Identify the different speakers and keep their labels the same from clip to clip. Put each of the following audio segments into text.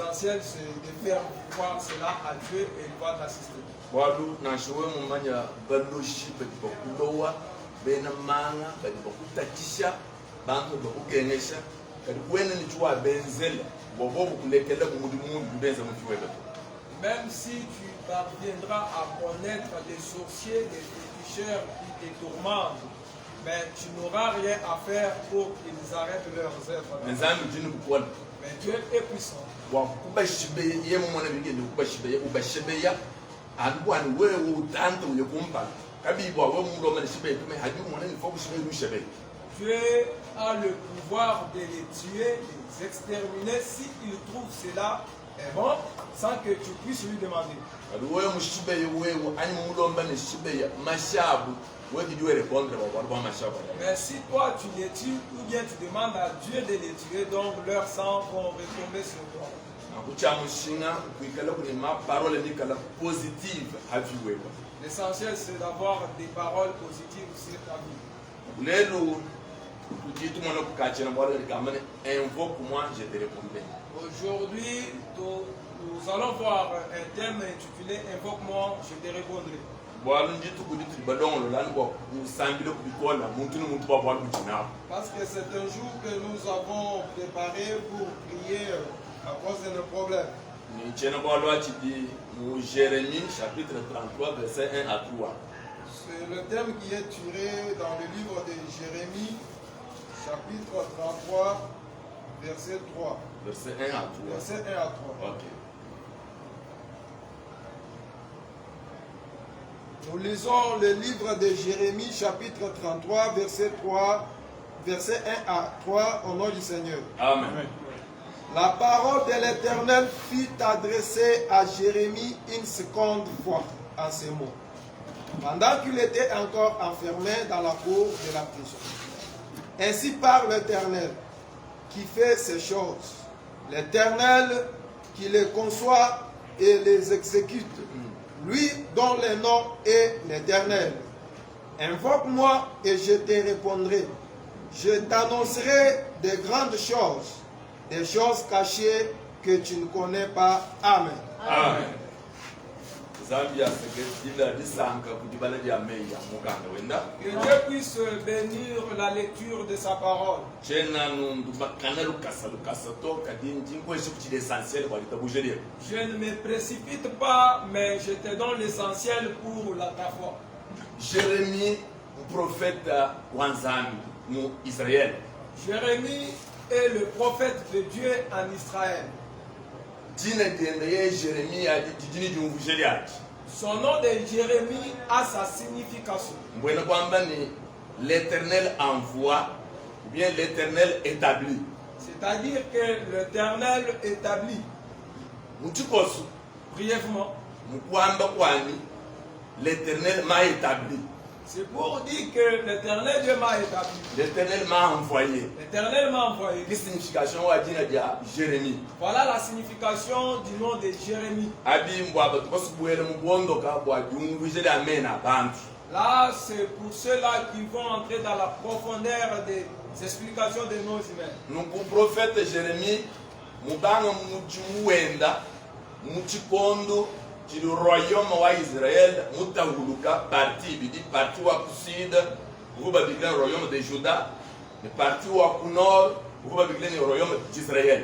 Speaker 1: l'essentiel c'est de faire voir cela à Dieu et il va t'assister.
Speaker 2: Wadu na showe mumanya bandoshi bekulowa bena manga bakutatisha bantu bakugenesha kadi kwene ni chwa benzela bobo kulekela mudimu benza mufiwebe.
Speaker 1: Même si tu parviendras à connaître des sorciers, des féticheurs qui te tourmentent, mais tu n'auras rien à faire pour qu'ils arrêtent leurs œuvres. Mais Dieu est puissant. Dieu a le pouvoir de les tuer, de les exterminer s'il trouve cela est bon, sans que tu puisses lui demander. Mais si toi tu les tues ou bien tu demandes à Dieu de les tuer, donc leur sang vont retomber sur toi. L'essentiel c'est d'avoir des paroles positives sur ta vie. Aujourd'hui, nous allons voir un thème intitulé Invoque-moi, je te répondrai. Parce que c'est un jour que nous avons préparé pour prier à cause de nos problèmes.
Speaker 2: Jérémie chapitre 33 verset 1 à 3.
Speaker 1: C'est le thème qui est tiré dans le livre de Jérémie chapitre 33 verset 3.
Speaker 2: Verset 1 à 3.
Speaker 1: Verset 1 à 3.
Speaker 2: Ok.
Speaker 1: Nous lisons le livre de Jérémie chapitre 33 verset 3, verset 1 à 3 au nom du Seigneur.
Speaker 2: Amen.
Speaker 1: La parole de l'Éternel fut adressée à Jérémie une seconde fois en ces mots, pendant qu'il était encore enfermé dans la cour de la prison. Ainsi parle l'Éternel qui fait ces choses, l'Éternel qui les conçoit et les exécute, lui dont le nom est l'Éternel. Invoque-moi et je te répondrai. Je t'annoncerai de grandes choses, des choses cachées que tu ne connais pas. Amen.
Speaker 2: Amen. Que
Speaker 1: Dieu puisse bénir la lecture de sa parole.
Speaker 2: Je
Speaker 1: ne me précipite pas, mais je te donne l'essentiel pour ta foi.
Speaker 2: Jérémie, prophète Wanzami, Israël.
Speaker 1: Jérémie est le prophète de Dieu en Israël. Son nom de Jérémie a sa signification.
Speaker 2: L'Éternel envoie, ou bien l'Éternel établit.
Speaker 1: C'est-à-dire que l'Éternel établit. Brièvement.
Speaker 2: L'Éternel m'a établi.
Speaker 1: C'est pour dire que l'Éternel Dieu m'a établi.
Speaker 2: L'Éternel m'a envoyé.
Speaker 1: L'Éternel m'a envoyé.
Speaker 2: Quelle signification Jérémie?
Speaker 1: Voilà la signification du nom de Jérémie. Là, c'est pour ceux-là qui vont entrer dans la profondeur des explications des noms humains.
Speaker 2: Donc, le prophète Jérémie, le royaume d'Israël, parti au sud, le royaume de Juda, parti au nord, le royaume d'Israël.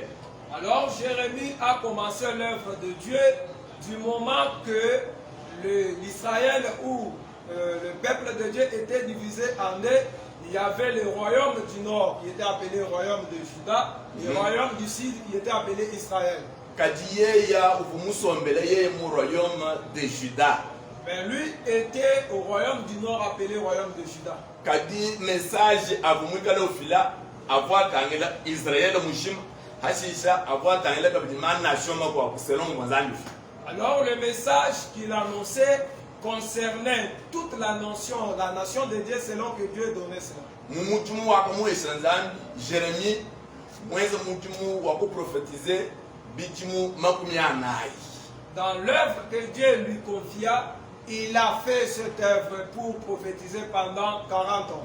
Speaker 1: Alors Jérémie a commencé l'œuvre de Dieu du moment que l'Israël ou le peuple de Dieu était divisé en deux. Il y avait le royaume du nord qui était appelé le royaume de Juda, et le royaume du sud qui était appelé Israël.
Speaker 2: Royaume de Juda.
Speaker 1: Mais lui était au royaume du nord appelé royaume de Juda.
Speaker 2: Kadi message avumukala ofila avoir kangela Israël mushim hasisha avoir kangela kabima nation mako selon mwanzani.
Speaker 1: Alors le message qu'il annonçait concernait toute la nation de Dieu selon que Dieu donnait cela.
Speaker 2: Mumutumu wakamu esanzani Jérémie mweze mumutumu wako prophétiser.
Speaker 1: Dans l'œuvre que Dieu lui confia, il a fait cette œuvre pour prophétiser pendant 40 ans.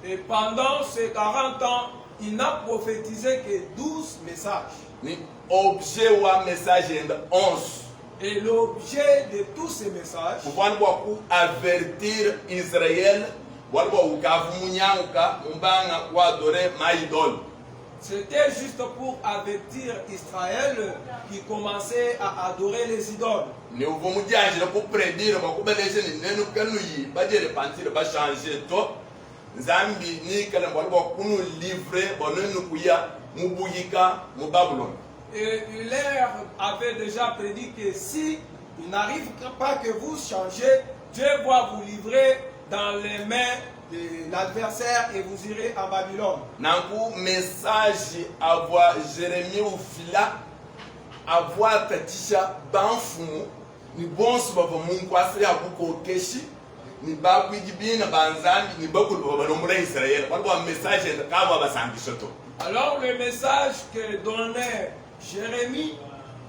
Speaker 1: Et pendant ces 40 ans, il n'a prophétisé que 12 messages.
Speaker 2: Ni objet wa message enda 11.
Speaker 1: Et l'objet de tous ces messages,
Speaker 2: Kufani kwa ku avertir Israël walikuwa ukavumunyanguka mumbanga kwa adore maidol.
Speaker 1: c'était juste pour avertir Israël qui commençait à adorer les idoles.
Speaker 2: Ni uvumujanjira ku prédire bakubeleshe ni nenu kanuyi bajere pantire ba changer to Nzambi ni kala walikuwa kunu livrer bonenu kuya mubuyika mu Babylone.
Speaker 1: Et il leur avait déjà prédit que si il n'arrive pas que vous changez, Dieu va vous livrer dans les mains de l'adversaire et vous irez en Babylone.
Speaker 2: Nanku message avoir Jérémie ou fila avoir tatisha banfumu ni bonsu baba mungu asiri akuko keshi ni babu igibina banzambi ni bakulu baba nomura Israël walikuwa message kaba basangishoto.
Speaker 1: Alors le message que donnait Jérémie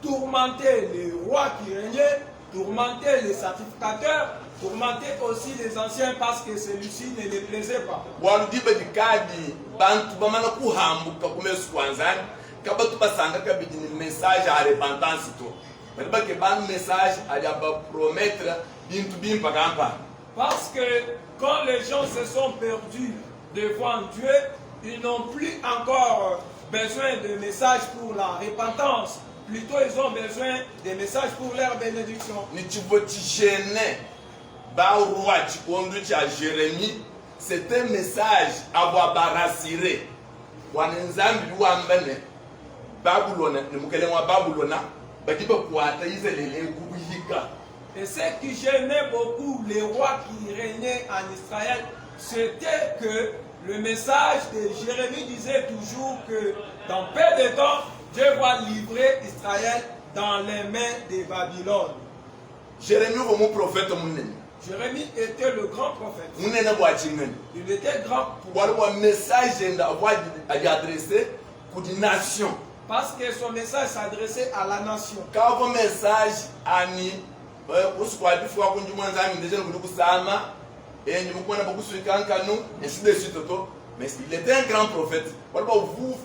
Speaker 1: tourmentait les rois qui régnaient, tourmentait les sacrificateurs, tourmentait aussi les anciens parce que celui-ci ne les plaisait pas.
Speaker 2: Waludibe dikadi bantu bamana kuhambuka kumesu kwanzani kabatu basanga kabidi ni message à repentance to. Baliba ke ban message à ba promettre bintu bimpa kampa.
Speaker 1: Parce que quand les gens se sont perdus devant Dieu, ils n'ont plus encore besoin de messages pour la repentance. Plutôt, ils ont besoin des messages pour leur bénédiction.
Speaker 2: C'est un message à voir rassurer.
Speaker 1: Et ce qui gênait beaucoup les rois qui régnaient en Israël, c'était que le message de Jérémie disait toujours que dans peu de temps, Dieu va livrer Israël dans les mains de Babylone.
Speaker 2: Jérémie
Speaker 1: Jérémie était le grand prophète.
Speaker 2: Il
Speaker 1: était grand
Speaker 2: pour un message adressé pour des nations.
Speaker 1: Parce que son message s'adressait à la nation.
Speaker 2: Quand un message a mis, et ainsi de suite. Mais il était un grand prophète. Vous,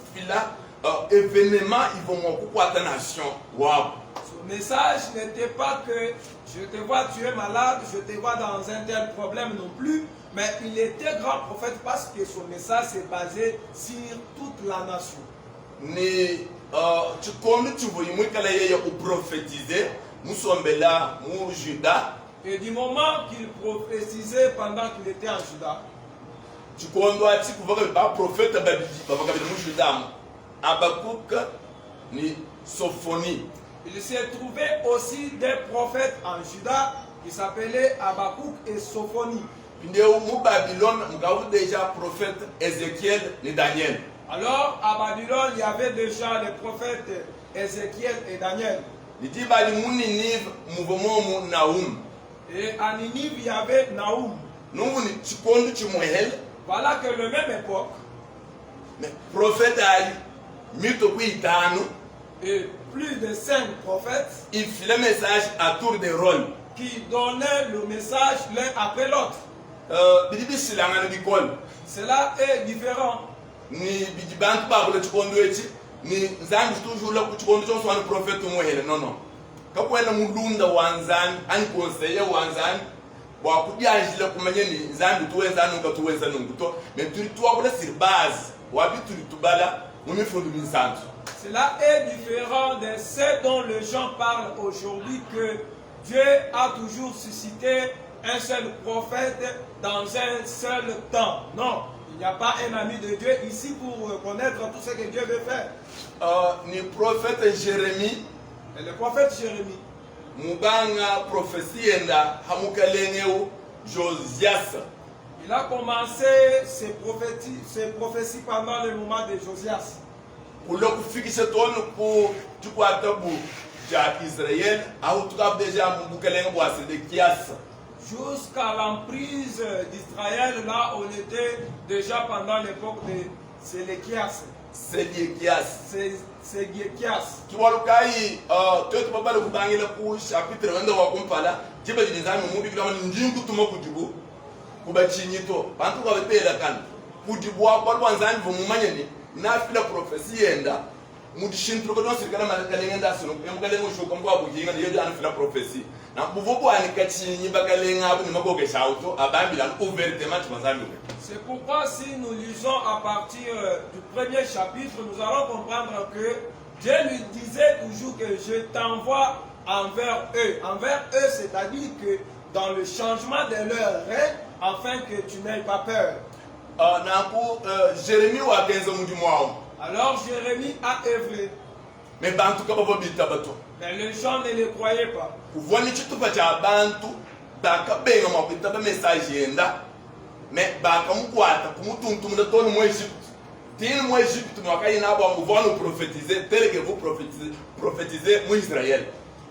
Speaker 2: événement, ils vont m'occuper de la nation. Wow.
Speaker 1: Son message n'était pas que je te vois, tu es malade, je te vois dans un tel problème non plus. Mais il était grand prophète parce que son message s'est basé sur toute la nation.
Speaker 2: Tu prophétiser, nous sommes là, nous Judas.
Speaker 1: Et du moment qu'il prophétisait pendant qu'il était en Juda,
Speaker 2: tu connais pas prophète Juda, Habakkuk ni Sophonie.
Speaker 1: Il s'est trouvé aussi des prophètes en Juda qui s'appelaient Habakkuk et Sophonie.
Speaker 2: Babylone, nous avons déjà prophète Ézéchiel et Daniel.
Speaker 1: Alors à Babylone, il y avait déjà les prophètes Ézéchiel et Daniel.
Speaker 2: Il dit mouvement Naoum.
Speaker 1: Et à Ninive, il y avait Naoum. Voilà que le même époque,
Speaker 2: mais prophète
Speaker 1: et plus de 5 prophètes,
Speaker 2: il fit le message à tour de rôle,
Speaker 1: qui donnaient le message l'un après l'autre. Cela est différent.
Speaker 2: Ni toujours là prophète non non. Kakwena mulunda wanzani ani conseiller wanzani wa kudianjila kumanyeni nzambi tuwenza nunguto mais turi twabula sur base wa bituri tubala mumifundu binsantu.
Speaker 1: Cela est différent de ce dont les gens parlent aujourd'hui, que Dieu a toujours suscité un seul prophète dans un seul temps. Non, il n'y a pas un ami de Dieu ici pour connaître tout ce que Dieu veut faire.
Speaker 2: Ni prophète Jérémie.
Speaker 1: Et le prophète Jérémie,
Speaker 2: Mubanga prophétie enda hamukalengeu Josias.
Speaker 1: Il a commencé ses prophéties pendant le moment de Josias.
Speaker 2: Pour le kufikisha tonu pour tukwatabu ja Israël, au tout cas déjà mubukalengu wa Sédéchias.
Speaker 1: Jusqu'à l'emprise d'Israël, là on était déjà pendant l'époque de Sédéchias. Sédéchias.
Speaker 2: Tu vois le cas, tu peux pas le couper pour chapitre 22 wa kumpala. Tu peux dire ça, nous mourir comme une jingu tout le monde pour bachinito. Bantu va payer la canne. kudibwa kwa lwanzani vumumanyeni na fila profesi yenda mudishintro ko don sirkala malakale ngenda sunu emkale ngushuka mbwa buginga ndiyo jana fila profesi na buvubu anikachinyi bakalenga abu nimagoge shauto abambila ouvertement manzambi.
Speaker 3: C'est pourquoi si nous lisons à partir du premier chapitre, nous allons comprendre que Dieu lui disait toujours que je t'envoie envers eux. Envers eux, c'est-à-dire que dans le changement de leur règne, afin que tu n'aies pas peur.
Speaker 2: Jérémie wa kenzo mudi mwao.
Speaker 3: Alors Jérémie a œuvré.
Speaker 2: Mais bantu kaba bobita bato.
Speaker 3: Mais les gens ne le croyaient pas.
Speaker 2: Uvoni chitupa cha bantu bakabenga mabita ba message yenda. Mais bakamukwata kumutuntu mudatono mu Egypte. Tine mu Egypte mwakaina abo muvonu prophétiser tel que vous prophétisez mu Israël.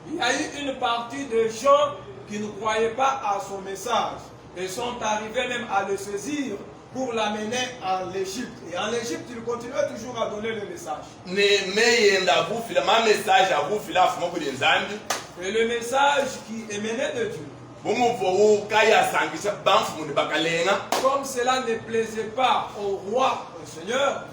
Speaker 3: Il y a eu une partie de gens qui ne croyaient pas à son message et sont arrivés même à le saisir pour l'amener en Égypte. Et en Égypte, il continuait toujours à donner le message. Et le message qui émanait de Dieu. Comme cela ne plaisait pas au roi, au Seigneur,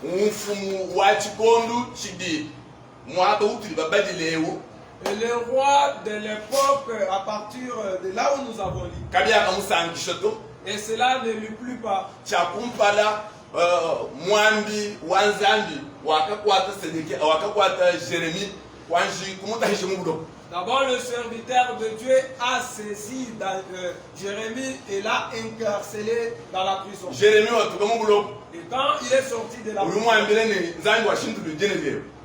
Speaker 3: et le roi de l'époque, à partir de là où nous avons lu, et cela ne lui plut pas.
Speaker 2: Mwambi wanzambi wakakwata Sédéchia wakakwata Jérémie wanji kumuta hishimudo.
Speaker 3: D'abord le serviteur de Dieu a saisi Jérémie et l'a incarcéré dans la prison.
Speaker 2: Jérémie watukamubulo.
Speaker 3: Et quand il est sorti de la prison,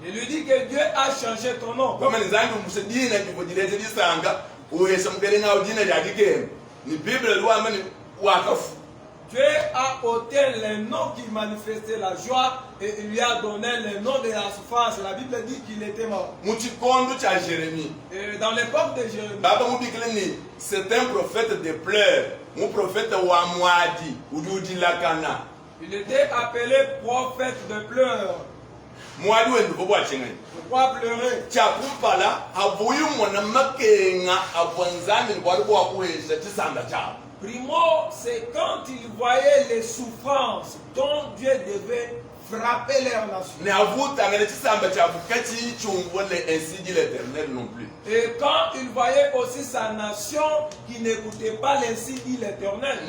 Speaker 3: il lui dit que Dieu a changé ton nom.
Speaker 2: Comme les Anglais vous disent que vous direz que sanga ou esamkelena odina yadike. Ni Bible loi mani wakafu.
Speaker 3: Dieu a ôté les noms qui manifestaient la joie et il lui a donné le nom de la souffrance. La Bible dit qu'il était mort. Et dans l'époque de Jérémie,
Speaker 2: c'est un prophète de pleurs. Mon prophète Wamwadi ou Lakana.
Speaker 3: Il était appelé prophète de pleurs. Pourquoi pleurer? Primo, c'est quand ils voyaient les souffrances dont Dieu devait frapper leur nation. Et quand ils voyaient aussi sa nation qui n'écoutait pas l'ainsi dit l'Éternel.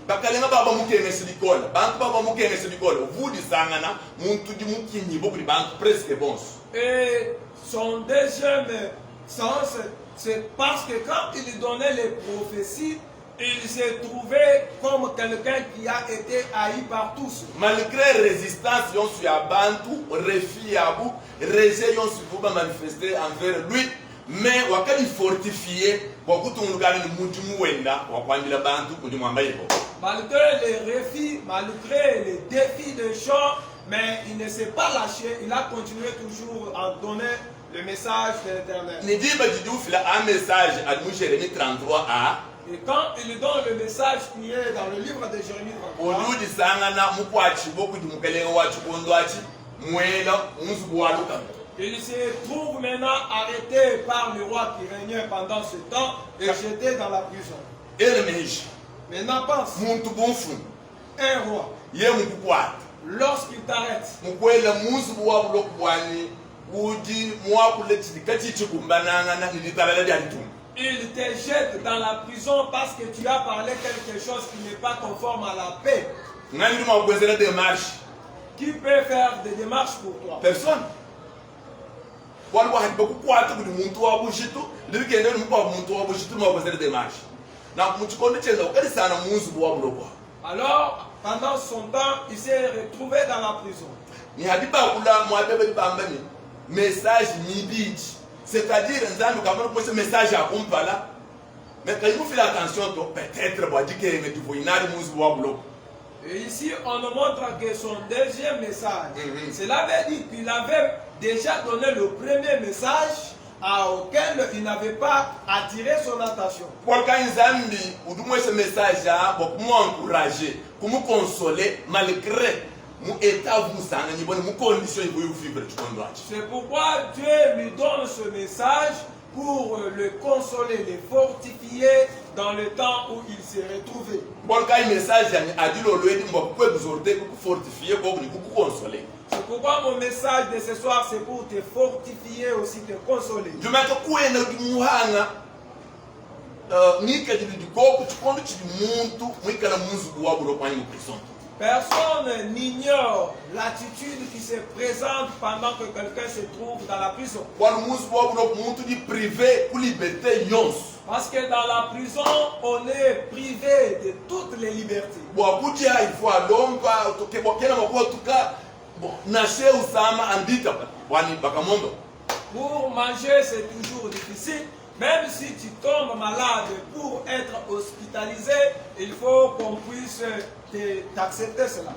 Speaker 2: Bakalenga baba mukemesi likola bantu baba mukemesi likola vudi sangana muntu di mukinyi bokuli bantu presque bons.
Speaker 3: Et son deuxième sens, c'est parce que quand il donnait les prophéties, il s'est trouvé comme quelqu'un qui a été haï par tous.
Speaker 2: Malgré résistance yon su abantu refi yabu rejet yon su kuba manifester envers lui. Mais wakali fortifié
Speaker 3: malgré les refus, malgré les défis de gens, mais il ne s'est pas lâché, il a continué toujours à donner le message de l'Éternel. Et quand il donne le message qui est dans le livre de Jérémie 33, il se trouve maintenant arrêté par le roi qui régnait pendant ce temps et jeté dans la prison. Maintenant pense, un roi, lorsqu'il t'arrête, il te jette dans la prison parce que tu as parlé quelque chose qui n'est pas conforme à la paix. Qui peut faire des démarches pour toi?
Speaker 2: Personne.
Speaker 3: Alors, pendant son temps, il s'est retrouvé dans la prison.
Speaker 2: Message mibiji, c'est-à-dire un message à Kumpala. Mais quand vous faites attention, peut-être
Speaker 3: et ici, on nous montre que son deuxième message, cela veut dire qu'il avait déjà donné le premier message auquel il n'avait pas attiré son attention.
Speaker 2: Pour quand Nzambi ou du moins ce message pour nous encourager, pour nous consoler malgré mon état vous sang, mon condition vous vivre.
Speaker 3: C'est pourquoi Dieu lui donne ce message pour le consoler, le fortifier dans le temps où il s'est retrouvé. C'est pourquoi mon message de ce soir, c'est pour te fortifier, aussi te consoler. Personne n'ignore l'attitude qui se présente pendant que quelqu'un se trouve dans la prison. Parce que dans la prison, on est privé de toutes les libertés. Pour manger, c'est toujours difficile. Même si tu tombes malade, pour être hospitalisé, il faut qu'on puisse t'accepter cela.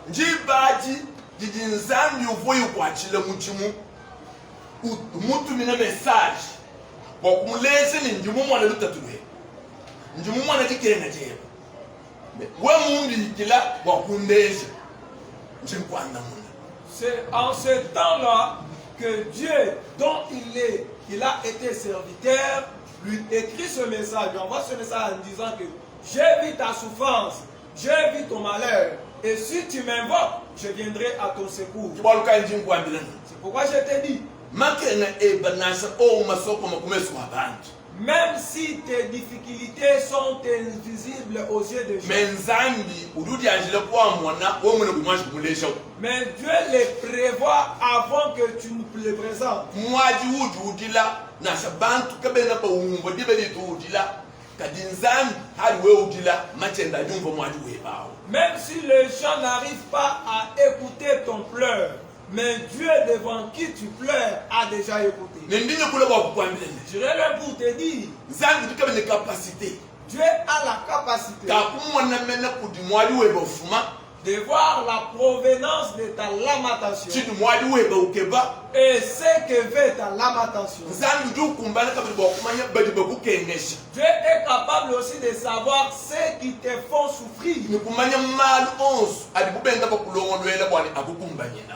Speaker 3: C'est en ce temps-là que Dieu, dont il a été serviteur, lui écrit ce message, lui envoie ce message en disant que j'ai vu ta souffrance, j'ai vu ton malheur, et si tu m'invoques, je viendrai à ton secours. C'est pourquoi je t'ai dit, même si tes difficultés sont invisibles aux yeux de Dieu, mais Dieu les prévoit avant que tu nous les présentes. Même si les gens n'arrivent pas à écouter ton pleur, mais Dieu devant qui tu pleures a déjà écouté. Je relève pour te dire, Dieu a la capacité de voir la provenance de ta lamentation et ce que veut ta lamentation. Dieu est capable aussi de savoir ce qui te font souffrir.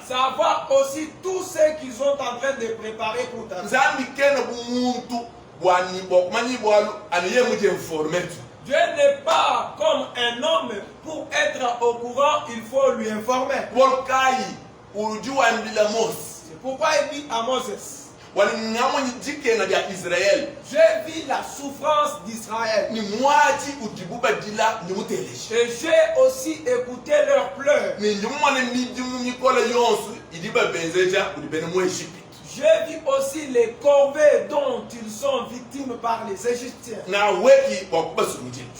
Speaker 3: Savoir aussi tout ce qu'ils sont en train de préparer pour ta vie. Dieu n'est pas comme un homme. Pour être au courant, il faut lui informer. C'est pourquoi il dit à Moses, j'ai vu la souffrance d'Israël. Et j'ai aussi écouté leurs pleurs. J'ai vu aussi les corvées dont ils sont victimes par les Égyptiens.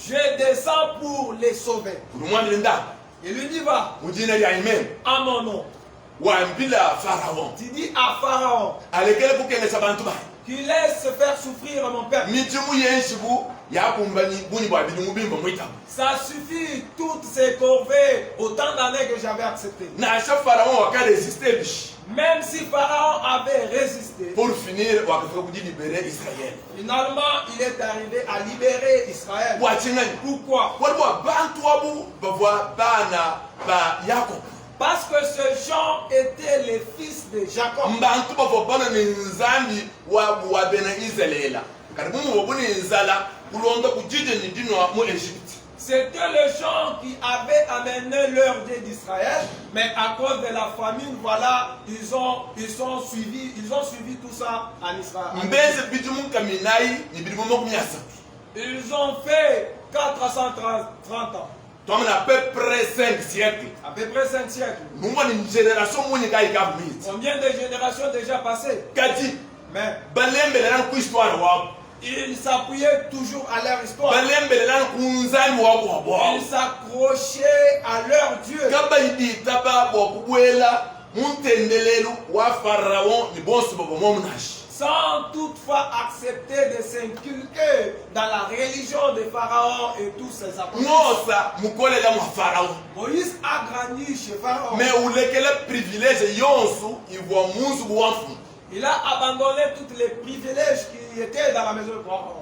Speaker 3: Je descends pour les sauver. Et lui dit, va à mon nom. Tu dis à Pharaon qu'il laisse faire souffrir mon peuple. Ça suffit, toutes ces corvées, autant d'années que j'avais accepté. Même si Pharaon avait résisté,
Speaker 2: pour finir,
Speaker 3: finalement, il est arrivé à libérer Israël. Pourquoi? Parce que ce gens étaient les fils de Jacob. C'était les gens qui avaient amené leur Dieu d'Israël, mais à cause de la famine, voilà, ils ont suivi tout ça en Israël. Ils ont fait 430 ans.
Speaker 2: À peu près 5 siècles.
Speaker 3: À peu près 5 siècles. Combien de générations déjà passées? Mais ils s'appuyaient toujours à leur histoire. Ils s'accrochaient à leur Dieu. Sans toutefois accepter de s'inculquer dans la religion de Pharaon et tous ses apôtres. Moïse a grandi chez Pharaon. Il a abandonné tous les privilèges qui étaient dans la maison de Pharaon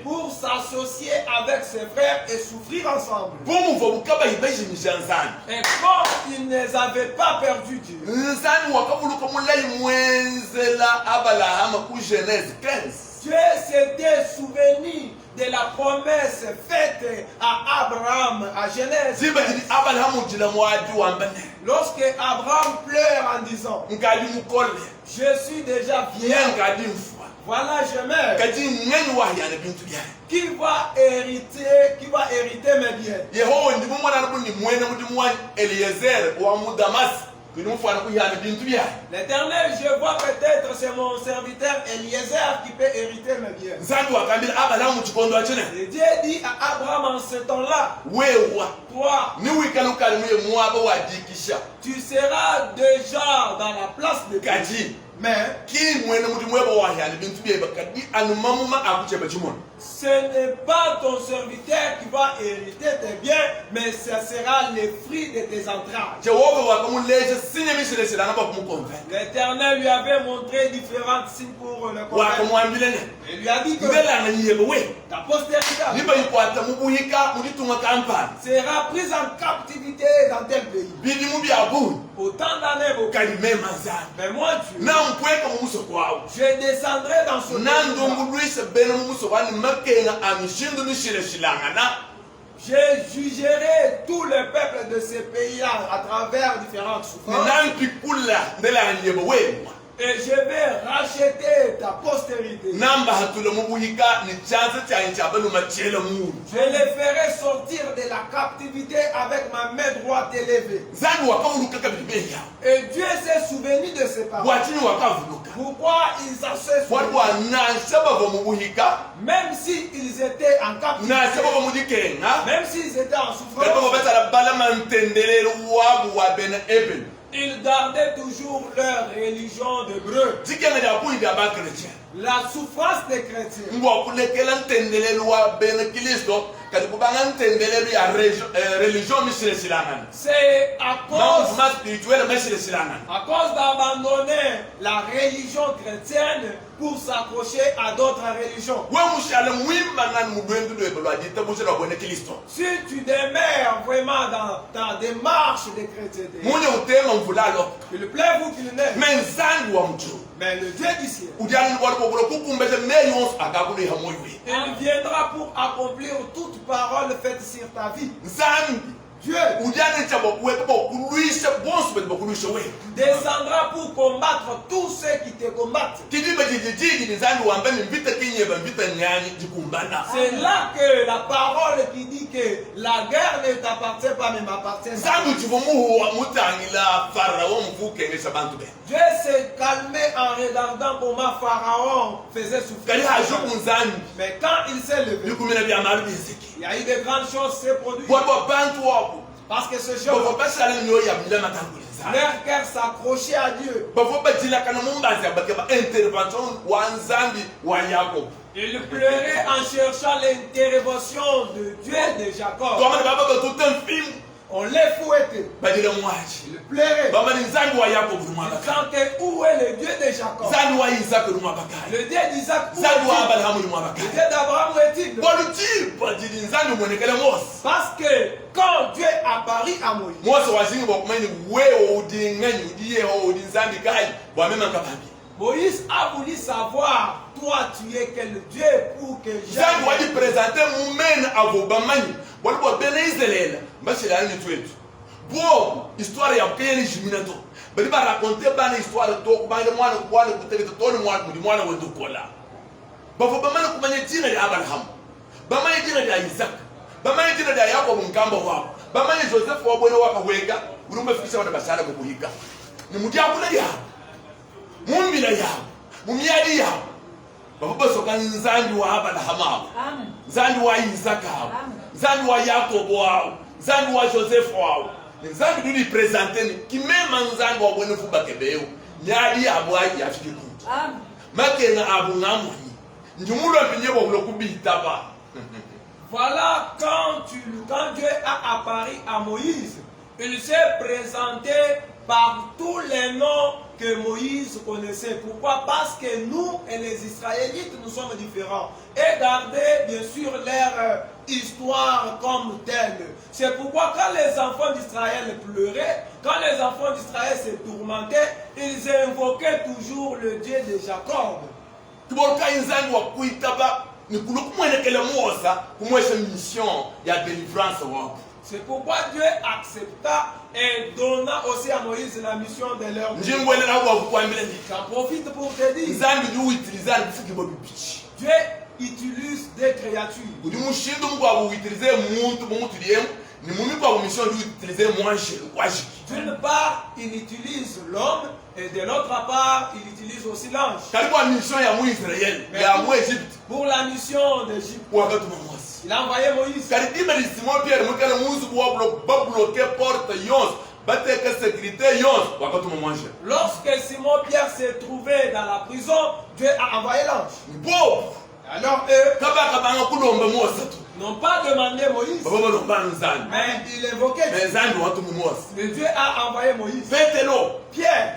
Speaker 3: pour s'associer avec ses frères et souffrir ensemble. Et comme ils ne avaient pas perdu Dieu, Dieu s'était souvenu de la promesse faite à Abraham à Genèse.
Speaker 2: ziba di Abraham jila mwadi wambane
Speaker 3: Lorsque Abraham pleure en disant,
Speaker 2: ngadi mukole
Speaker 3: je suis déjà vieil,
Speaker 2: ngadi mfwa
Speaker 3: voilà je meurs.
Speaker 2: kadi ngani wahyana bintu bya
Speaker 3: Qui va hériter mes biens?
Speaker 2: Yehova ndi mumwana nabuni mwene mudi mwani Eliezer wa mudamas kuni mfwana kuhyana bintu bya
Speaker 3: L'Éternel, je vois peut-être c'est mon serviteur Eliezer qui peut hériter mes biens.
Speaker 2: nzandi wakambira Abraham chikondo achene
Speaker 3: Et Dieu dit à Abraham en ce temps-là,
Speaker 2: wewa
Speaker 3: toi,
Speaker 2: ni wikana ukalimuye mwaba wadikisha
Speaker 3: tu seras déjà dans la place de Dieu.
Speaker 2: kadi
Speaker 3: Mais
Speaker 2: ki mwene mudi mweba wahyana bintu bya kadi anumamuma akucheba chimono
Speaker 3: ce n'est pas ton serviteur qui va hériter tes biens, mais ce sera les fruits de tes entrailles.
Speaker 2: Jehova wakamulesha sinyamisile sila naba kumukonveka
Speaker 3: L'Éternel lui avait montré différents signes pour le convaincre.
Speaker 2: wakamwambile ne
Speaker 3: Il lui a dit que
Speaker 2: ngelanga nyebe we
Speaker 3: ta postérité
Speaker 2: niba yikwata mubuhika muditunga kampani
Speaker 3: sera prise en captivité dans tel pays.
Speaker 2: bidi mubyabuni
Speaker 3: Autant d'années, beaucoup.
Speaker 2: kalimema nzani
Speaker 3: Mais moi, Dieu,
Speaker 2: nankweka mumuso kwawo
Speaker 3: je descendrai dans ce pays.
Speaker 2: nandungulwise bene mumuso wani makenga amishindu nishileshilangana
Speaker 3: Je jugerai tout le peuple de ces pays-là à travers différentes souffrances.
Speaker 2: ninampikula ndelanga nyebe wemwa
Speaker 3: Et je vais racheter ta postérité.
Speaker 2: namba hatule mubuhika ni chanza chanye chabanu machela munu
Speaker 3: Je les ferai sortir de la captivité avec ma main droite élevée.
Speaker 2: nzani wakawuluka kabibe yawo
Speaker 3: Et Dieu s'est souvenu de ses paroles.
Speaker 2: watini wakavuluka
Speaker 3: Pourquoi ils s'en sont
Speaker 2: watu
Speaker 3: souvenus?
Speaker 2: wanashabava mubuhika
Speaker 3: Même s'ils étaient en captivité,
Speaker 2: nashabava mudikenga
Speaker 3: même s'ils étaient en
Speaker 2: kalipa
Speaker 3: souffrance,
Speaker 2: babatala bala mantendelelo wabu wa bena ebel
Speaker 3: ils gardaient toujours leur religion d'hébreu.
Speaker 2: tikenga lya kuyi lya bakretien
Speaker 3: La souffrance des chrétiens.
Speaker 2: ngwakulekela ntendelelo wa bena kristo kati kubanga ntendelelo ya religion misilesilangana
Speaker 3: C'est à
Speaker 2: mamuvuma spirituele misilesilangana
Speaker 3: cause d'abandonner la religion chrétienne pour s'accrocher à d'autres religions.
Speaker 2: we mushale mwimbangani mudwendu lwebe lwadita bushe lwabwene kristo
Speaker 3: Si tu demeures vraiment dans ta démarche de chrétienté,
Speaker 2: munye utenga mvulalo
Speaker 3: qu'il plaît vous qu'il n'aime,
Speaker 2: menzangi wa mjuru
Speaker 3: mais le Dieu du ciel,
Speaker 2: udyani lwalibobolo kukumbeze meyonso akakuliha moywe
Speaker 3: il viendra pour accomplir toute parole faite sur ta vie.
Speaker 2: nzambi
Speaker 3: Dieu
Speaker 2: udyani chabo kuweka bokulwisha bonso beti bokulwisha wewe
Speaker 3: descendra pour combattre tous ceux qui te combattent.
Speaker 2: kidiba jijijiji ni nzambi wambeni mvita kinyeba mvita nyani jikumbana
Speaker 3: C'est là que la parole qui dit que la guerre ne t'appartient pas mais m'appartient.
Speaker 2: nzambi uchivomuhuwa mutangila farao mvukengesha bantu be
Speaker 3: Dieu s'est calmé en regardant comment Pharaon faisait souffrir.
Speaker 2: kali hajuku nzambi
Speaker 3: Mais quand il s'est levé,
Speaker 2: bikumina byamalu biziki
Speaker 3: il y a eu de grandes choses qui s'est produites.
Speaker 2: bwabo bantu wabo
Speaker 3: Parce que ce
Speaker 2: bavo
Speaker 3: jour,
Speaker 2: basala nyo ya mila matanguli nzambi
Speaker 3: leur cœur s'accrochait à Dieu.
Speaker 2: bavo bajilakana mumbazi abakeba intervention wa nzambi wa yakobo
Speaker 3: Ils pleuraient en cherchant l'intervention de Dieu de Jacob.
Speaker 2: twamani baba batuta mfimu
Speaker 3: On les fouettait.
Speaker 2: bajile mwachi
Speaker 3: Ils pleuraient.
Speaker 2: bamani nzambi wa yakobo
Speaker 3: Ils
Speaker 2: lumwabaka
Speaker 3: chantaient où est le Dieu de Jacob?
Speaker 2: nzambi wa isaka lumwabakali
Speaker 3: Le Dieu d'Isaac, où
Speaker 2: nzambi wa
Speaker 3: est-il?
Speaker 2: abalahamu
Speaker 3: Le
Speaker 2: lumwabakali
Speaker 3: Dieu d'Abraham, où est-il?
Speaker 2: bwaluchipa jili nzambi mwonekele mose
Speaker 3: Parce que quand Dieu apparut à Moïse,
Speaker 2: mose wazingi bokumanyi wewo udinganyi udiyeho udi nzambi kai bwamemanga babi
Speaker 3: Moïse a voulu savoir, toi tu es quel Dieu pour que
Speaker 2: nzambi
Speaker 3: j'aille.
Speaker 2: wajipresente mumene avo bamanyi walibo bene izelela mbashilani twetu bo histoire ya kuyeni jiminato bali ba raconter bana histoire to kubanga mwana kubana kutegeta toni mwana muri mwana wendukola bafo bamane kumanye jina ya Abraham bamanye jina ya Isaac bamanye jina ya Yakobo mkamba wao bamanye Joseph wabwene wakaweka urumba fikisha wana basala kukuhika ni mudyakula yabo mumbila yabo mumyali yabo bafo basoka nzambi wa Abraham
Speaker 4: Amen.
Speaker 2: nzambi wa Isaac
Speaker 4: Amen.
Speaker 2: nzambi wa Yakobo wao nzambi wa Joseph wao nzambi duli presente ni kimema nzambi wa bwene fuba kebeo nyali abwa yafike kuntu
Speaker 4: Amen.
Speaker 2: makenga abu ngamwe njumulo binyebo blokubita ba
Speaker 3: Voilà quand Dieu a apparu à Moïse, il s'est présenté par tous les noms que Moïse connaissait. Pourquoi? Parce que nous et les Israélites, nous sommes différents. Et garder bien sûr leur histoire comme telle. C'est pourquoi quand les enfants d'Israël pleuraient, quand les enfants d'Israël se tourmentaient, ils invoquaient toujours le Dieu de Jacob.
Speaker 2: tiboloka inzambi wa kuitaba ni kulukumwenekele muosa kumwesha mission ya délivrance wako.
Speaker 3: C'est pourquoi Dieu accepta et donna aussi à Moïse la mission de leur vie. J'en profite pour te dire, Dieu utilise des créatures. D'une part, il utilise l'homme et de l'autre part, il utilise aussi l'ange. Pour la mission d'Égypte, il a envoyé Moïse. Lorsque Simon Pierre s'est trouvé dans la prison, Dieu a envoyé l'ange. Alors eux n'ont pas demandé Moïse, mais il évoquait Dieu. Mais Dieu a envoyé Moïse. Pierre,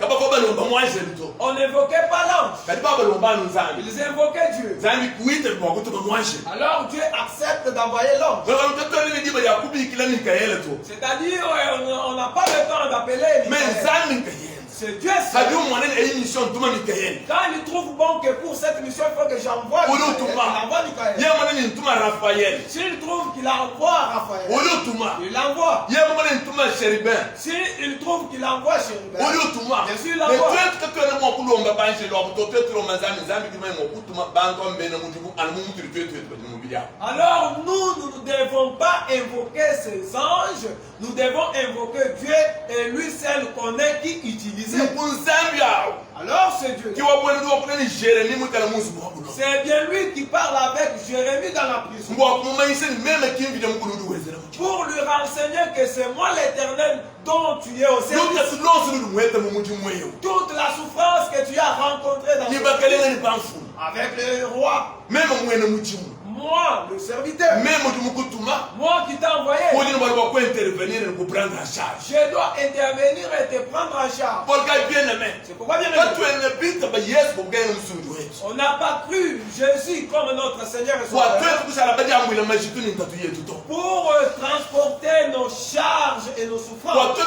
Speaker 3: on n'évoquait pas l'ange, ils invoquaient Dieu. Alors Dieu accepte d'envoyer l'ange. C'est-à-dire on n'a pas le temps d'appeler Michael. C'est Dieu seul. Quand il trouve bon que pour cette mission il faut que j'envoie Michael, il envoie Michael. S'il trouve qu'il envoie Raphaël, il l'envoie. S'il trouve qu'il envoie Chérubin, bien sûr il l'envoie. Alors nous ne devons pas invoquer ces anges, nous devons invoquer Dieu et lui seul connaît qui utilise. Alors c'est Dieu. C'est bien lui qui parle avec Jérémie dans la prison. Pour lui renseigner que c'est moi l'Éternel dont tu es au service. Toute la souffrance que tu as rencontrée dans avec le roi. Moi, le serviteur, moi qui t'ai envoyé, je dois intervenir et te prendre en charge. C'est pourquoi bien on n'a pas cru Jésus comme notre Seigneur et Sauveur pour transporter nos charges et nos souffrances,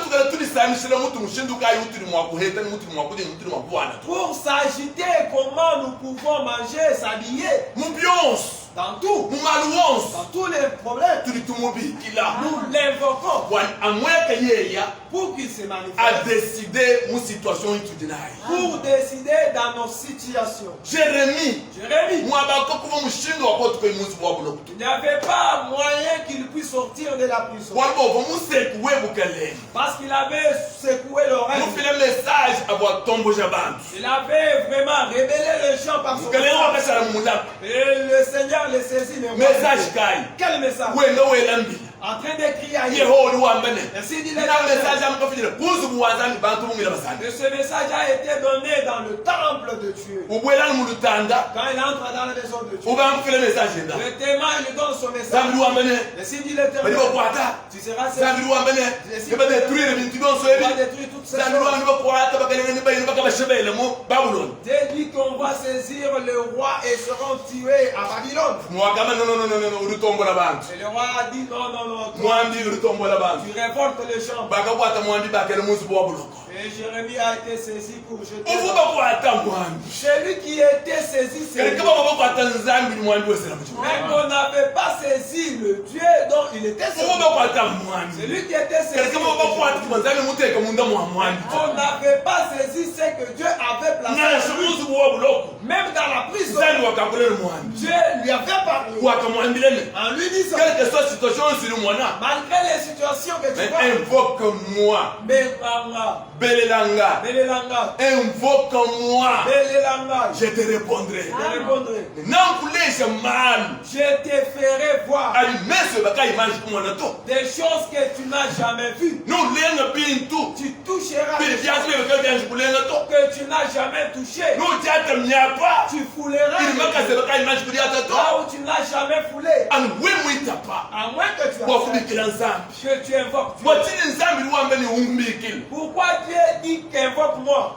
Speaker 3: pour s'agiter comment nous pouvons manger, s'habiller. Dans tout, dans tous les problèmes, nous l'invoquons pour qu'il se manifeste, pour décider dans nos situations. Jérémie, il n'y avait pas moyen qu'il puisse sortir de la prison parce qu'il avait secoué l'oreille. Il avait vraiment révélé les gens par son message. Et le Seigneur les saisit. Quel message? En train d'écrire à Dieu. Ainsi dit le message. Et ce message a été donné dans le temple de Dieu. Quand il entre dans la maison de Dieu, le témoin lui donne son message. Ainsi dit l'Éternel, tu seras servi. Tu vas détruire toutes ces choses. Dieu dit qu'on va saisir le roi et seront tués à Babylone. Et le roi a dit non, non, non. Tu révoltes les gens. Et Jérémie a été saisi pour jeter. Celui qui était saisi, c'est lui. Mais qu'on n'avait pas saisi le Dieu dont il était saisi. Celui qui était saisi. On n'avait pas saisi ce que Dieu avait placé. Même dans la prison, Dieu lui avait parlé. En lui disant, malgré les situations que tu vois,
Speaker 2: invoque-moi. Belelanga. Invoque-moi. Je te répondrai.
Speaker 3: Je te ferai voir des choses que tu n'as jamais vues. Tu toucheras des choses que tu n'as jamais touchées. Tu fouleras là où tu n'as jamais foulé. À moins que tu invoques Dieu. Pourquoi Dieu dit qu'invoque-moi?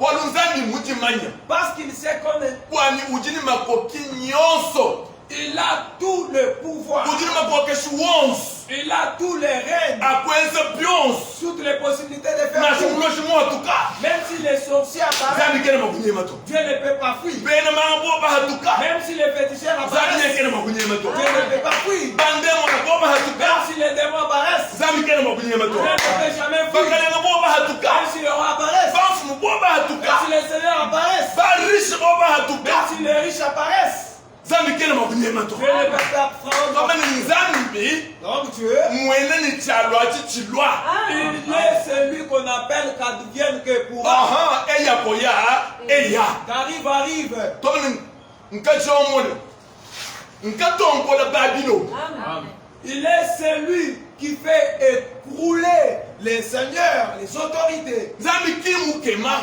Speaker 3: Parce qu'il sait qu'on est. Il a tout le pouvoir. Il a tous les règnes,
Speaker 2: akwenza byonse
Speaker 3: toutes les possibilités de faire
Speaker 2: na
Speaker 3: tout.
Speaker 2: xivula ximotuka
Speaker 3: Même si les sorciers apparaissent,
Speaker 2: zambikene makunyema to
Speaker 3: Dieu ne peut pas fuir.
Speaker 2: bena manga bo bahatuka
Speaker 3: Même si les féticheurs apparaissent,
Speaker 2: zambikene makunyema to
Speaker 3: Dieu ne peut pas fuir.
Speaker 2: bandemo na bo bahatuka
Speaker 3: Même si les démons apparaissent,
Speaker 2: zambikene makunyema to
Speaker 3: Dieu ne peut jamais fuir.
Speaker 2: bakalenga bo bahatuka
Speaker 3: Même si les rois apparaissent,
Speaker 2: bafumu bo bahatuka
Speaker 3: même si les seigneurs apparaissent,
Speaker 2: barishi bo bahatuka
Speaker 3: même si les riches apparaissent,
Speaker 2: zambikene makunyema to
Speaker 3: Dieu ne peut pas prendre.
Speaker 2: kamani nzambi
Speaker 3: Donc Dieu,
Speaker 2: mwene ni chalwa chichilwa
Speaker 3: il est celui qu'on appelle qu'advienne que pourra.
Speaker 2: aha eyakoya eya
Speaker 3: Qu'arrive.
Speaker 2: tomani nkachomone nkatonkola babilo
Speaker 3: Il est celui qui fait écrouler les seigneurs, les autorités.
Speaker 2: nzambi kimukema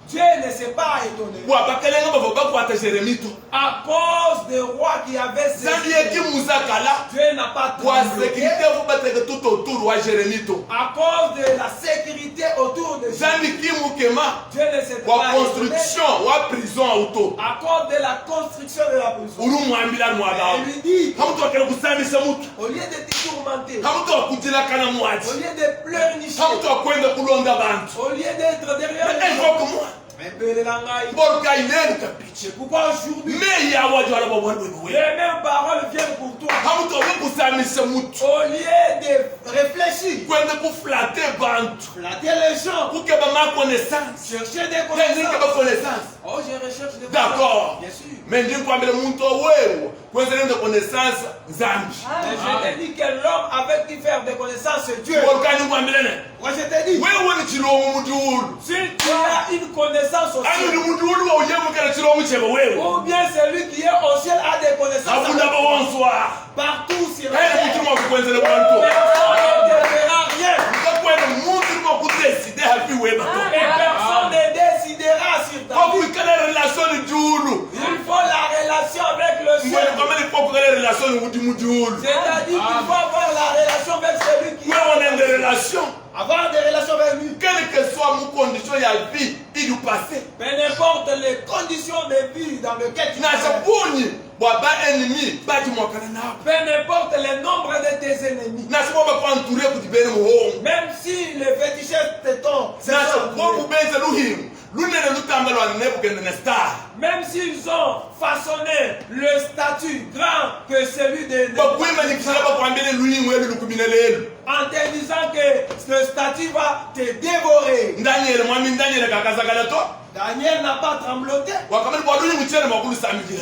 Speaker 3: Dieu ne s'est pas étonné.
Speaker 2: bwabakalenga bavo bakwata jeremito
Speaker 3: À cause des rois qui avaient
Speaker 2: nzambi
Speaker 3: cessé,
Speaker 2: yekimuzakala
Speaker 3: Dieu n'a pas
Speaker 2: bwa
Speaker 3: tremblé.
Speaker 2: sekirite vubateke tout autour wa jeremito
Speaker 3: À cause de la sécurité autour de Dieu,
Speaker 2: nzambi kimukema
Speaker 3: Dieu ne s'est
Speaker 2: wa
Speaker 3: pas étonné.
Speaker 2: construction wa prison auto
Speaker 3: À cause de la construction de la prison.
Speaker 2: uri mwambila mwagao
Speaker 3: Il lui dit,
Speaker 2: hamutu wakela kusambisa mutu
Speaker 3: au lieu de te tourmenter,
Speaker 2: hamutu wakujilakana
Speaker 3: au
Speaker 2: mwati
Speaker 3: lieu de pleurnicher,
Speaker 2: hamutu wakwenda kulonda bantu
Speaker 3: au lieu d'être derrière les gens,
Speaker 2: efokumwa
Speaker 3: mais Bélélangaï,
Speaker 2: boruka ileni kapiche
Speaker 3: c'est pourquoi aujourd'hui,
Speaker 2: me yawajwala babwanwenuwe
Speaker 3: les mêmes paroles viennent pour toi.
Speaker 2: hamutu wawekusambisa mutu
Speaker 3: Au lieu de réfléchir,
Speaker 2: kwenda kuflate bantu
Speaker 3: flatter les gens,
Speaker 2: kukeba makonaissance
Speaker 3: chercher des
Speaker 2: tendike
Speaker 3: connaissances.
Speaker 2: bakonaissance
Speaker 3: Oh, je recherche des
Speaker 2: d'accord
Speaker 3: connaissances, bien sûr.
Speaker 2: me ndinkwambile muntu owewo kwenzelende connaissance nzambi
Speaker 3: Mais je te dis que l'homme avec qui faire des connaissances, c'est Dieu.
Speaker 2: boruka ndinkwambilene
Speaker 3: Moi, je te dis,
Speaker 2: wewe ni chilomu mudiulu
Speaker 3: si tu as une connaissance au
Speaker 2: ani ni
Speaker 3: ciel,
Speaker 2: mudiulu wauyemukela chilomu chebe wewe
Speaker 3: ou bien celui qui est au ciel a des connaissances
Speaker 2: abunda bawonswa
Speaker 3: partout sur la
Speaker 2: ene
Speaker 3: terre,
Speaker 2: mutima wakukwenzele bantu
Speaker 3: personne ne te fera rien.
Speaker 2: kakwena muntu lwakudeside hapi webato
Speaker 3: Et personne ne décidera sur ta vie.
Speaker 2: kwakuikala relation ni diulu
Speaker 3: Il faut la relation avec le ciel.
Speaker 2: ngwene kwamele kwakukala relation ni kuti mudiulu
Speaker 3: C'est-à-dire qu'il faut avoir la relation avec celui qui
Speaker 2: wewe nende relation
Speaker 3: avoir des relations avec lui.
Speaker 2: quelle que soit mu condition ya vie idu passé
Speaker 3: Peu n'importe les conditions de vie dans lesquelles tu
Speaker 2: na
Speaker 3: es.
Speaker 2: sabuni bwaba ennemi bati mwakana nabo
Speaker 3: Peu n'importe le nombre de tes ennemis.
Speaker 2: na sababu bakwanture kuti bene muhongo
Speaker 3: Même si les féticheurs te tombent, c'est
Speaker 2: na
Speaker 3: ça.
Speaker 2: sababu benze luhimu lunene lutamba lwa nebukende ne star
Speaker 3: Même s'ils ont façonné le statut grand que celui de
Speaker 2: bakwimanyikisala bakwambile luhimu elu lukumine lelu
Speaker 3: en te disant que le statut va te dévorer.
Speaker 2: ndanyele mwami ndanyele kakazakala to
Speaker 3: Daniel n'a pas trembloté.
Speaker 2: wakamali bwa luhimu chene makulu samikila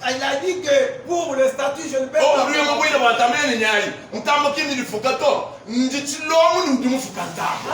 Speaker 3: Il a dit que pour le statut, je ne peux
Speaker 2: o
Speaker 3: pas.
Speaker 2: luhimu bwile bwatamene nyayi ntambo kini lifuka to ndi chilomu ni ndimufuka ntambo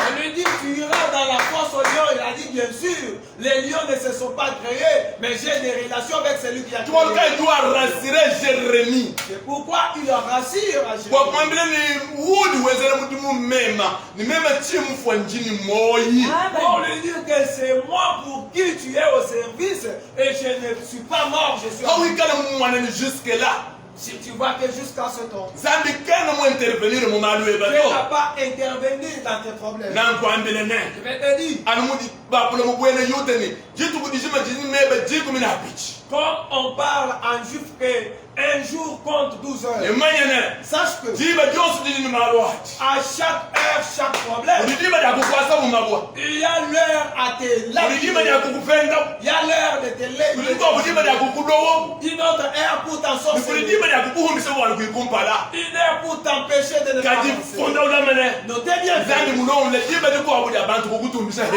Speaker 3: On lui dit, tu iras dans la fosse aux lions. Il a dit, bien sûr, les lions ne se sont pas créés, mais j'ai des relations avec celui qui a créé.
Speaker 2: tuwaluka iduwa rasire jeremi
Speaker 3: C'est pourquoi il rassure à Jésus.
Speaker 2: wakwambile ni wudi wezele mudimu mema ni mema chimu fwa njini moyi
Speaker 3: Pour lui dire que c'est moi pour qui tu es au service et je ne suis pas mort, je suis en vie.
Speaker 2: awikale mumwaneni jusque là
Speaker 3: Si tu vois que jusqu'à ce temps,
Speaker 2: zambi kene mu intervenir mu malu
Speaker 3: Dieu n'a
Speaker 2: ebato
Speaker 3: pas intervenu dans tes problèmes.
Speaker 2: nankwambile ne
Speaker 3: Je vais te dire,
Speaker 2: anumudi bapula mubwene yuteni jitu kudijima jini mebe jikumi na pichi
Speaker 3: comme on parle en juif que un jour compte 12 heures,
Speaker 2: emanyene
Speaker 3: sache que
Speaker 2: jiba jonsi dijini malu hati
Speaker 3: à chaque heure, chaque problème,
Speaker 2: ulijiba lya kukwasa mu mabwa
Speaker 3: il y a l'heure à te
Speaker 2: ulijiba lya
Speaker 3: laver.
Speaker 2: kukupenda
Speaker 3: Il y a l'heure de te
Speaker 2: ulijiba ulijiba
Speaker 3: lever.
Speaker 2: lya kukudowo
Speaker 3: Une autre heure pour t'en sortir.
Speaker 2: ulijiba lya kukuhumbisa wanu kuikumpala
Speaker 3: Une heure pour t'empêcher de ne pas
Speaker 2: kadi
Speaker 3: avancer.
Speaker 2: fonda ulamene
Speaker 3: Notez bien.
Speaker 2: zambi
Speaker 3: Dieu
Speaker 2: mulongo jiba likuwabuja abantu kukutumbisa he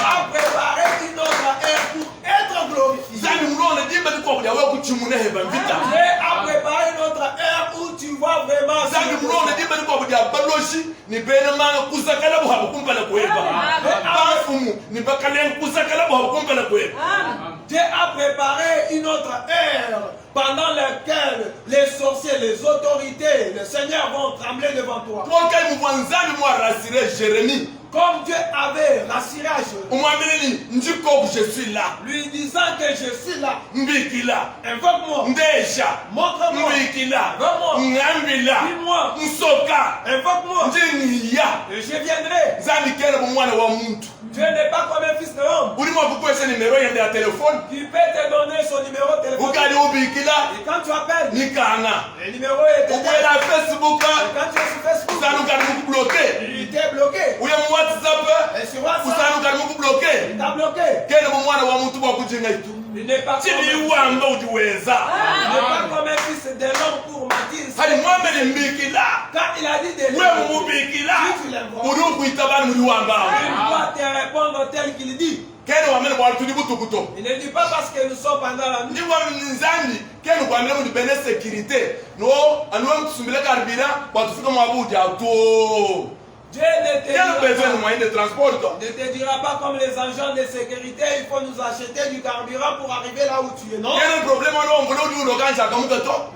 Speaker 3: a préparé une autre heure pour être glorifié.
Speaker 2: zambi mulongo jiba likuwabuja we kuchimune he bambita
Speaker 3: Dieu a préparé une autre heure où tu vas vraiment
Speaker 2: zambi mulongo jiba likuwabuja baloshi ni bene manga kusakala buhaba kumpala kweba bafumu ni bakalen kusakala buhaba kumpala kweba
Speaker 3: Dieu a préparé une autre heure pendant laquelle les sorciers, les autorités, les seigneurs vont trembler devant toi.
Speaker 2: Pourquoi nous voyons moi rassurer Jérémie?
Speaker 3: Comme Dieu avait rassuré à Jérémie,
Speaker 2: je suis là.
Speaker 3: lui disant que je suis là.
Speaker 2: Mbikila.
Speaker 3: Invoque-moi.
Speaker 2: Ndeja.
Speaker 3: Montre-moi.
Speaker 2: Mbikila.
Speaker 3: Vraiment.
Speaker 2: Ngambila.
Speaker 3: Dis-moi.
Speaker 2: Nsoka.
Speaker 3: Invoque-moi.
Speaker 2: Njeniya.
Speaker 3: Et je viendrai.
Speaker 2: Zamikela mwana wa muntu.
Speaker 3: Dieu n'est pas comme un fils de l'homme.
Speaker 2: Ulimo kukwesa numéro yende ya téléphone.
Speaker 3: Il peut te donner son numéro de téléphone.
Speaker 2: Ukali ubikila.
Speaker 3: Et quand tu appelles,
Speaker 2: Nikanga.
Speaker 3: le numéro est
Speaker 2: Ukwela Facebook.
Speaker 3: bloqué. Il n'est pas comme un fils de l'homme pour mentir. Quand il a dit de l'homme, si tu l'invoques, il doit te répondre tel qu'il dit. Il ne dit pas parce que nous sommes pendant la nuit. Dieu ne te dira pas comme les agents de sécurité, il faut nous acheter du carburant pour arriver là où tu es, non?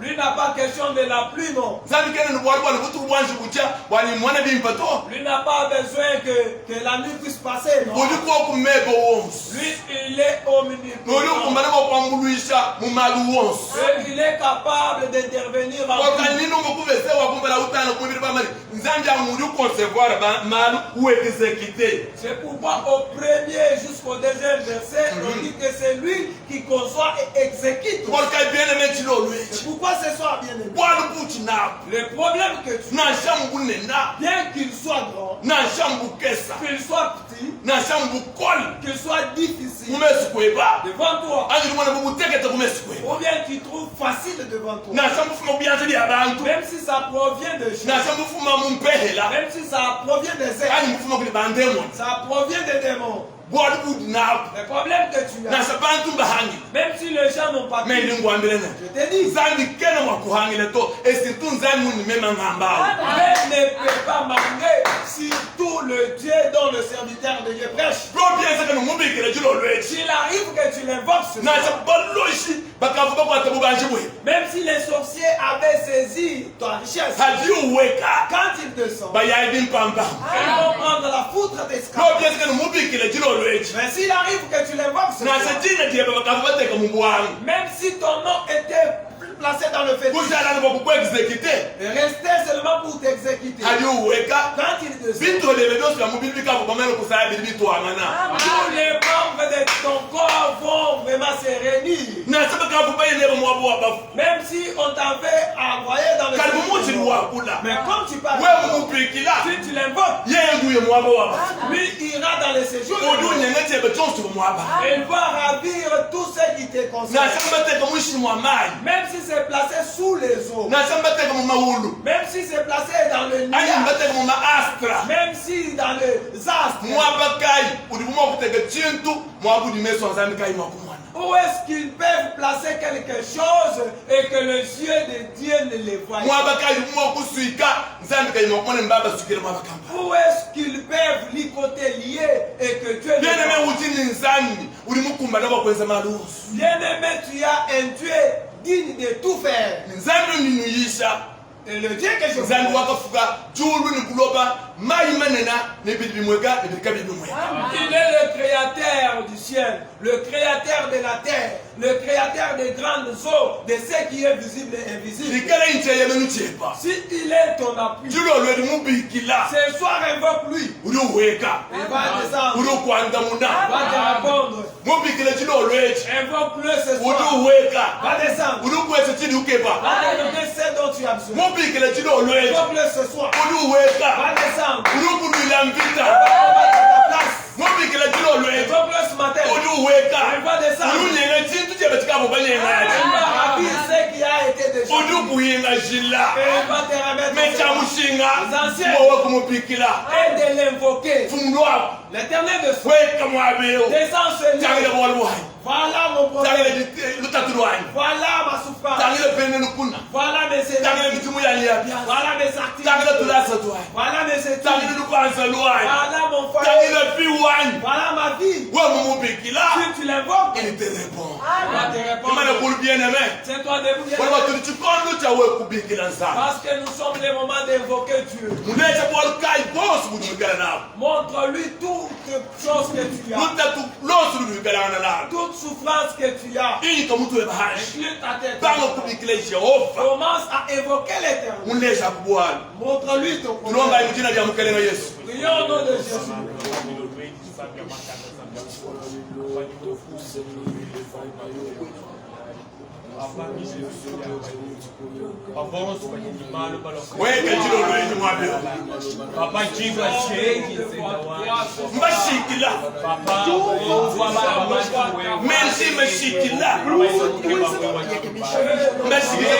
Speaker 3: Lui n'a pas question de la pluie, non? Lui n'a pas besoin que la nuit puisse passer, non? Lui, il est omnipotent. Il est capable d'intervenir en C'est pourquoi au premier jusqu'au deuxième verset, on dit que c'est lui qui conçoit et exécute. C'est pourquoi ce soir, bien aimé, le problème que tu as, bien qu'il soit grand, qu'il soit petit, qu'il soit difficile devant toi, ou bien qu'il trouve facile devant toi, même si ça provient de gens, même si ça provient des êtres, ça provient des démons. Le problème que tu as, même si les gens n'ont pas pu, je te dis, Dieu ne peut pas manquer surtout le Dieu dont le serviteur de Dieu prêche. S'il arrive que tu l'invoques, même si les sorciers avaient saisi ta richesse, quand ils descendent, ils vont prendre la foudre d'esclaves. Mais s'il arrive que tu l'invoques, même si ton nom était placé dans le fait, rester seulement pour t'exécuter. Quand il descend, tous les membres de ton corps vont vraiment se réunir. Même si on t'avait envoyé dans le mais comme tu parles, si tu l'invoques, lui ira dans le séjour. Il va ravir tout ce qui te concerne. Même si c'est placé sous les eaux, même si c'est placé dans le nuage, même si dans les astres, où est-ce qu'ils peuvent placer quelque chose et que les yeux de Dieu ne les voient pas? Où est-ce qu'ils peuvent licoter, lier et que Dieu ne les voit pas? Bien-aimé, tu as un Dieu digne de tout faire. Et le Dieu que je vois, il est le créateur du ciel, le créateur de la terre, le créateur des grandes eaux, de ce qui est visible et invisible. Si il est ton appui, ce soir invoque lui. Il va descendre. Il va te répondre. Invoque-le ce soir. Va descendre. Va te donner ce dont tu as besoin. Invoque-le ce soir. Va descendre. Invoque-le ce matin. Il va descendre. Il va ravir ce qui a été déjà. Et il va te remettre les anciens et de l'invoquer. L'éternel de soi descend ce lieu. Voilà mon problème. Voilà ma souffrance. Voilà mes énergies. Voilà mes activités. Voilà mes études. Voilà mon foyer. Voilà ma vie. Si tu l'invoques,
Speaker 2: il te répond.
Speaker 3: Il va te répondre. C'est toi debout. Parce que nous sommes les moments d'invoquer Dieu. Montre-lui toute chose que tu as. Toute souffrance que tu as. Incline ta tête. Commence à évoquer l'Éternel. Montre-lui ton problème. Prions au nom de Jésus.
Speaker 4: Papa give us change.
Speaker 2: Mashikila. Merci Mashikila.
Speaker 1: Gracias.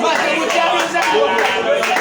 Speaker 5: Mata